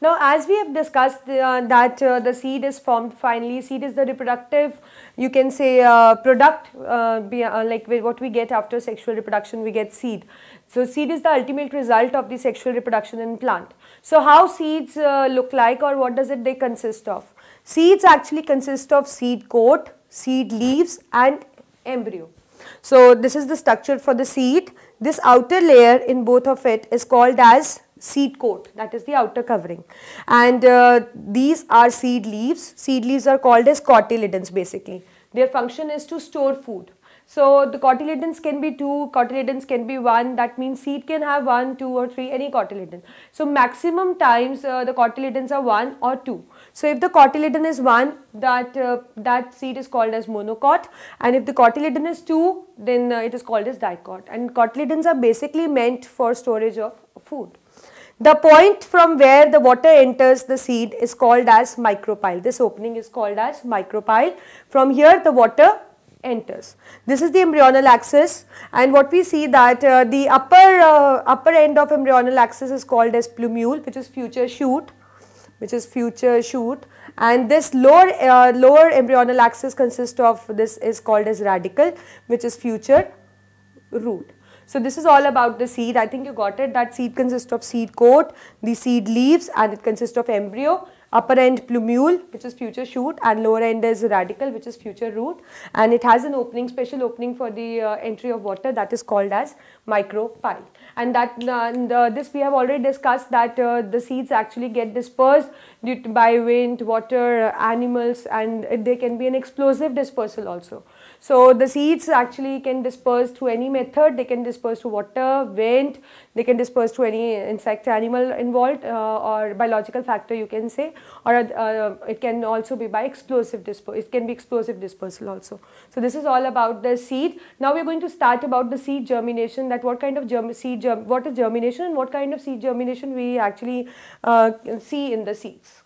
Now, as we have discussed that the seed is formed finally, seed is the reproductive, you can say, product, like what we get after sexual reproduction, we get seed. So, seed is the ultimate result of the sexual reproduction in plant. So, how seeds look like, or what does they consist of? Seeds actually consist of seed coat, seed leaves and embryo. So, this is the structure for the seed. This outer layer in both of it is called as seed coat, that is the outer covering, and these are seed leaves. Seed leaves are called as cotyledons basically. Their function is to store food. So, the cotyledons can be 2, cotyledons can be 1, that means seed can have 1, 2 or 3, any cotyledon. So, maximum times the cotyledons are 1 or 2. So, if the cotyledon is 1, that seed is called as monocot, and if the cotyledon is 2, then it is called as dicot, and cotyledons are basically meant for storage of food. The point from where the water enters the seed is called as micropile. This opening is called as micropile. From here the water enters. This is the embryonal axis, and what we see that the upper end of embryonal axis is called as plumule, which is future shoot, and this lower embryonal axis consists of, this is called as radicle, which is future root. So, this is all about the seed. I think you got it, that seed consists of seed coat, the seed leaves, and it consists of embryo. Upper end plumule, which is future shoot, and lower end is radicle, which is future root, and it has an opening, special opening for the entry of water, that is called as micropile. And that this we have already discussed, that the seeds actually get dispersed due to by wind, water, animals, and they can be an explosive dispersal also. So, the seeds actually can disperse through any method. They can disperse through water, wind, they can disperse through any insect, animal involved, or biological factor you can say, or it can also be by explosive dispersal. It can be explosive dispersal also. So, this is all about the seed. Now, we are going to start about the seed germination, that what kind of what is germination and what kind of seed germination we actually see in the seeds.